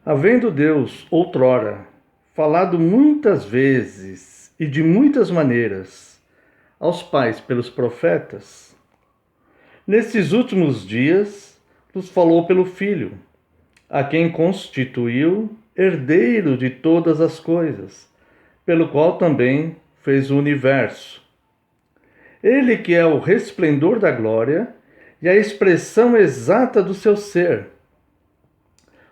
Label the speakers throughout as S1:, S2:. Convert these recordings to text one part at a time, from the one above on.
S1: Havendo Deus, outrora, falado muitas vezes e de muitas maneiras aos pais pelos profetas, nesses últimos dias nos falou pelo Filho, a quem constituiu herdeiro de todas as coisas, pelo qual também fez o universo. Ele que é o resplendor da glória e a expressão exata do seu ser,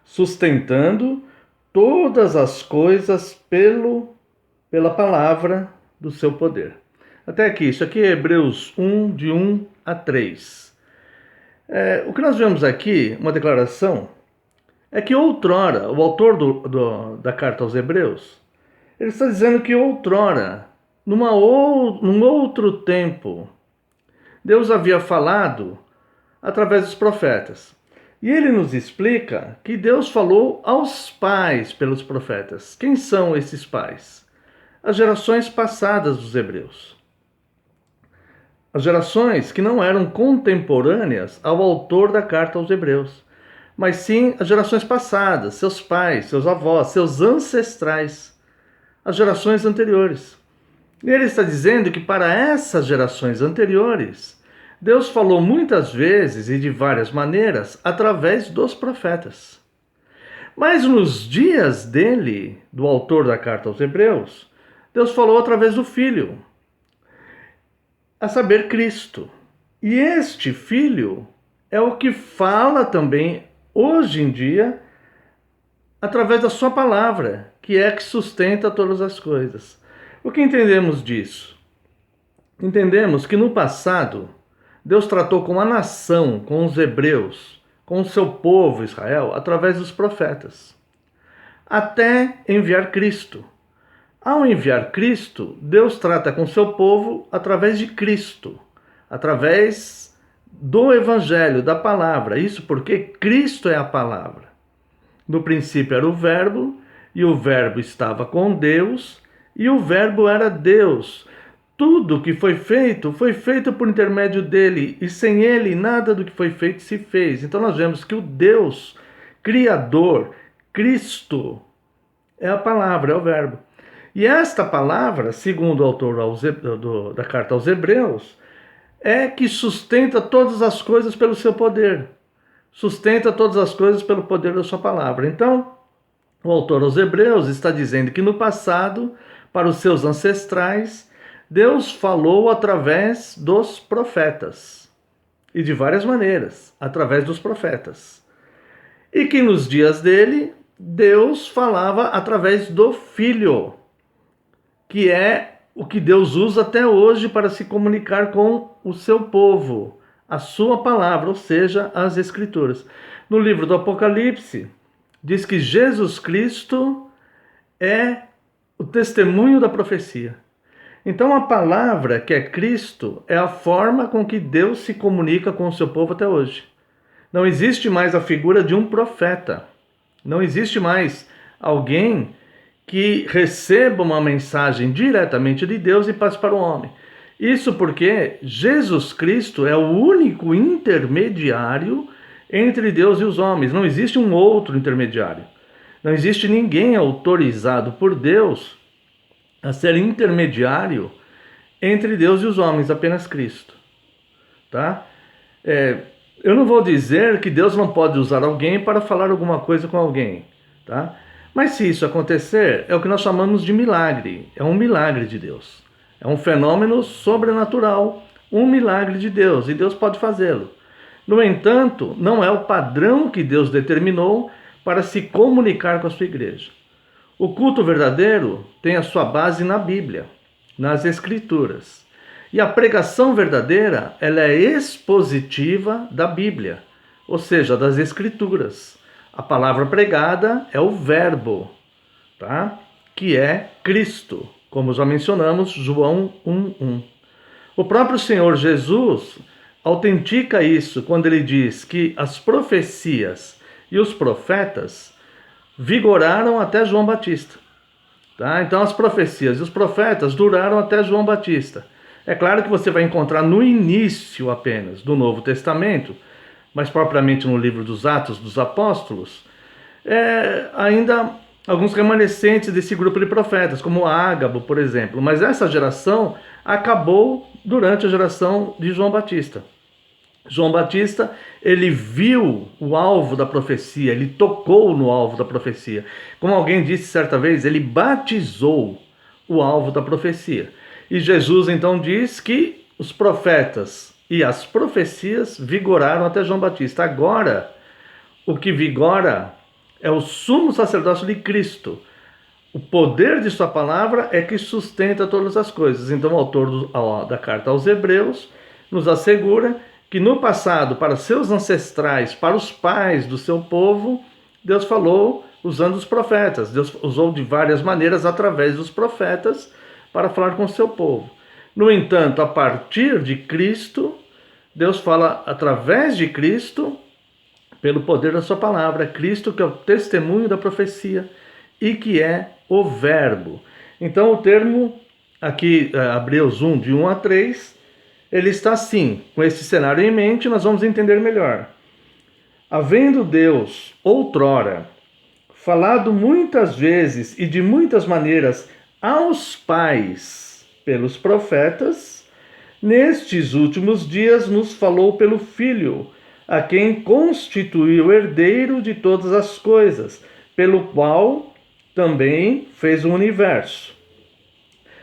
S1: sustentando todas as coisas pela palavra do seu poder. Até aqui, isso aqui é Hebreus 1, de 1 a 3. O que nós vemos aqui, uma declaração, é que outrora, o autor da carta aos Hebreus, ele está dizendo que outrora, num outro tempo, Deus havia falado através dos profetas. E ele nos explica que Deus falou aos pais pelos profetas. Quem são esses pais? As gerações passadas dos hebreus. As gerações que não eram contemporâneas ao autor da carta aos hebreus, mas sim as gerações passadas, seus pais, seus avós, seus ancestrais, as gerações anteriores. E ele está dizendo que para essas gerações anteriores, Deus falou muitas vezes e de várias maneiras através dos profetas. Mas nos dias dele, do autor da carta aos Hebreus, Deus falou através do Filho, a saber, Cristo. E este Filho é o que fala também hoje em dia através da sua palavra, que é que sustenta todas as coisas. O que entendemos disso? Entendemos que no passado Deus tratou com a nação, com os hebreus, com o seu povo Israel, através dos profetas, até enviar Cristo. Ao enviar Cristo, Deus trata com o seu povo através de Cristo, através do Evangelho, da palavra. Isso porque Cristo é a palavra. No princípio era o Verbo, e o Verbo estava com Deus, e o Verbo era Deus. Tudo que foi feito por intermédio dele, e sem ele nada do que foi feito se fez. Então nós vemos que o Deus Criador, Cristo, é a palavra, é o Verbo. E esta palavra, segundo o autor da carta aos Hebreus, é que sustenta todas as coisas pelo seu poder. Sustenta todas as coisas pelo poder da sua palavra. Então, o autor aos Hebreus está dizendo que no passado, para os seus ancestrais, Deus falou através dos profetas, e de várias maneiras, através dos profetas. E que nos dias dele, Deus falava através do Filho, que é o que Deus usa até hoje para se comunicar com o seu povo, a sua palavra, ou seja, as Escrituras. No livro do Apocalipse, diz que Jesus Cristo é o testemunho da profecia. Então a palavra, que é Cristo, é a forma com que Deus se comunica com o seu povo até hoje. Não existe mais a figura de um profeta. Não existe mais alguém que receba uma mensagem diretamente de Deus e passe para o homem. Isso porque Jesus Cristo é o único intermediário entre Deus e os homens. Não existe um outro intermediário. Não existe ninguém autorizado por Deus a ser intermediário entre Deus e os homens, apenas Cristo. Tá? Eu não vou dizer que Deus não pode usar alguém para falar alguma coisa com alguém. Tá? Mas se isso acontecer, é o que nós chamamos de milagre. É um milagre de Deus. É um fenômeno sobrenatural, um milagre de Deus, e Deus pode fazê-lo. No entanto, não é o padrão que Deus determinou para se comunicar com a sua igreja. O culto verdadeiro tem a sua base na Bíblia, nas Escrituras. E a pregação verdadeira, ela é expositiva da Bíblia, ou seja, das Escrituras. A palavra pregada é o Verbo, tá? Que é Cristo, como já mencionamos, João 1:1. O próprio Senhor Jesus autentica isso quando ele diz que as profecias e os profetas vigoraram até João Batista. Tá? Então as profecias e os profetas duraram até João Batista. É claro que você vai encontrar no início apenas do Novo Testamento, mas propriamente no livro dos Atos dos Apóstolos, ainda alguns remanescentes desse grupo de profetas, como Ágabo, por exemplo. Mas essa geração acabou durante a geração de João Batista. João Batista, ele viu o alvo da profecia, ele tocou no alvo da profecia. Como alguém disse certa vez, ele batizou o alvo da profecia. E Jesus então diz que os profetas e as profecias vigoraram até João Batista. Agora, o que vigora é o sumo sacerdócio de Cristo. O poder de sua palavra é que sustenta todas as coisas. Então o autor da carta aos Hebreus nos assegura que no passado, para seus ancestrais, para os pais do seu povo, Deus falou usando os profetas. Deus usou de várias maneiras através dos profetas para falar com o seu povo. No entanto, a partir de Cristo, Deus fala através de Cristo, pelo poder da sua palavra. Cristo que é o testemunho da profecia e que é o verbo. Então o termo aqui, Hebreus 1, de 1 a 3, ele está assim, com esse cenário em mente, nós vamos entender melhor. Havendo Deus, outrora, falado muitas vezes e de muitas maneiras aos pais pelos profetas, nestes últimos dias nos falou pelo Filho, a quem constituiu herdeiro de todas as coisas, pelo qual também fez o universo.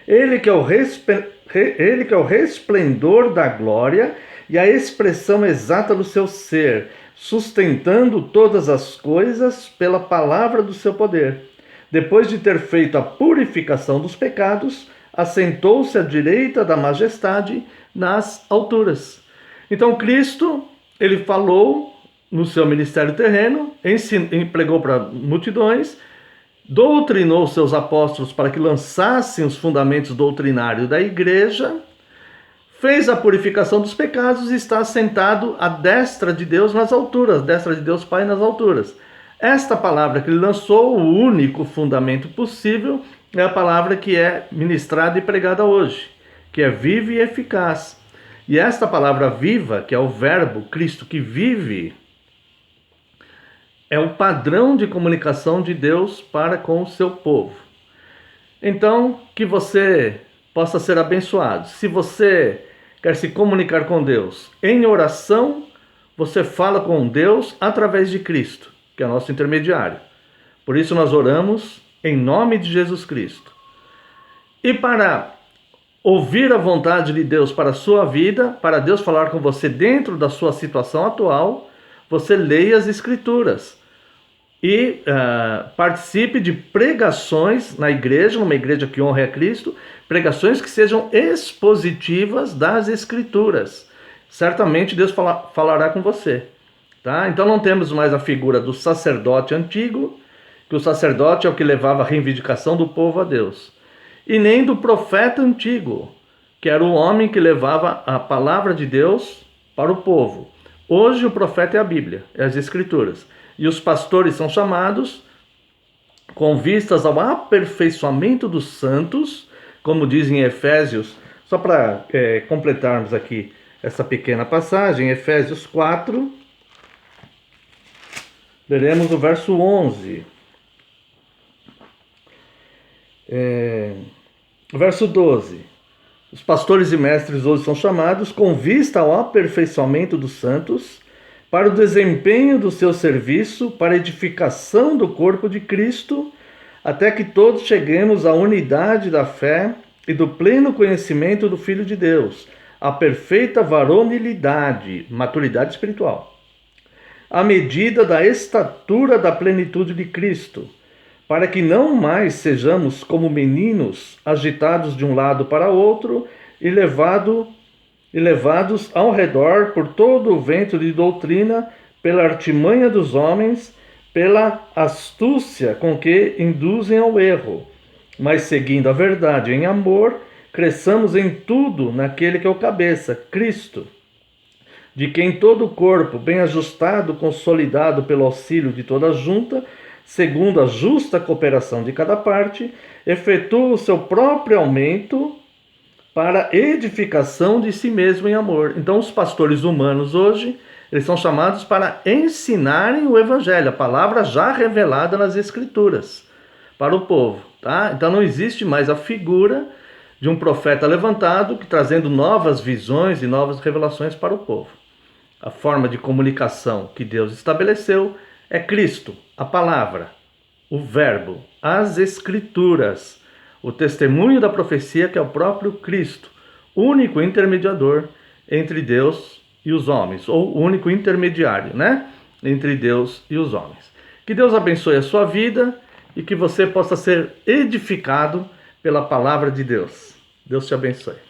S1: Ele que é o resplendor da glória e a expressão exata do seu ser, sustentando todas as coisas pela palavra do seu poder. Depois de ter feito a purificação dos pecados, assentou-se à direita da majestade nas alturas. Então Cristo, ele falou no seu ministério terreno, pregou para multidões, doutrinou seus apóstolos para que lançassem os fundamentos doutrinários da igreja, fez a purificação dos pecados e está assentado à destra de Deus nas alturas, destra de Deus Pai nas alturas. Esta palavra que ele lançou, o único fundamento possível, é a palavra que é ministrada e pregada hoje, que é viva e eficaz. E esta palavra viva, que é o verbo Cristo que vive, é o padrão de comunicação de Deus para com o seu povo. Então, que você possa ser abençoado. Se você quer se comunicar com Deus em oração, você fala com Deus através de Cristo, que é nosso intermediário. Por isso nós oramos em nome de Jesus Cristo. E para ouvir a vontade de Deus para a sua vida, para Deus falar com você dentro da sua situação atual, você leia as Escrituras e participe de pregações na igreja, numa igreja que honre a Cristo, pregações que sejam expositivas das Escrituras. Certamente Deus falará com você. Tá? Então não temos mais a figura do sacerdote antigo, que o sacerdote é o que levava a reivindicação do povo a Deus. E nem do profeta antigo, que era o homem que levava a palavra de Deus para o povo. Hoje o profeta é a Bíblia, é as Escrituras. E os pastores são chamados com vistas ao aperfeiçoamento dos santos, como diz em Efésios, só para completarmos aqui essa pequena passagem, Efésios 4, leremos o verso 11. Verso 12. Os pastores e mestres hoje são chamados com vista ao aperfeiçoamento dos santos, para o desempenho do seu serviço, para a edificação do corpo de Cristo, até que todos cheguemos à unidade da fé e do pleno conhecimento do Filho de Deus, à perfeita varonilidade, maturidade espiritual, à medida da estatura da plenitude de Cristo, para que não mais sejamos como meninos, agitados de um lado para outro e levados ao redor por todo o vento de doutrina, pela artimanha dos homens, pela astúcia com que induzem ao erro, mas seguindo a verdade em amor, cresçamos em tudo naquele que é o cabeça, Cristo, de quem todo o corpo, bem ajustado, consolidado pelo auxílio de toda a junta, segundo a justa cooperação de cada parte, efetua o seu próprio aumento para edificação de si mesmo em amor. Então os pastores humanos hoje Eles são chamados para ensinarem o Evangelho, a palavra já revelada nas Escrituras, para o povo. Tá? Então não existe mais a figura de um profeta levantado que trazendo novas visões e novas revelações para o povo. A forma de comunicação que Deus estabeleceu é Cristo, a palavra, o verbo, as Escrituras, o testemunho da profecia, que é o próprio Cristo, único intermediador entre Deus e os homens, ou único intermediário, né? Entre Deus e os homens. Que Deus abençoe a sua vida e que você possa ser edificado pela palavra de Deus. Deus te abençoe.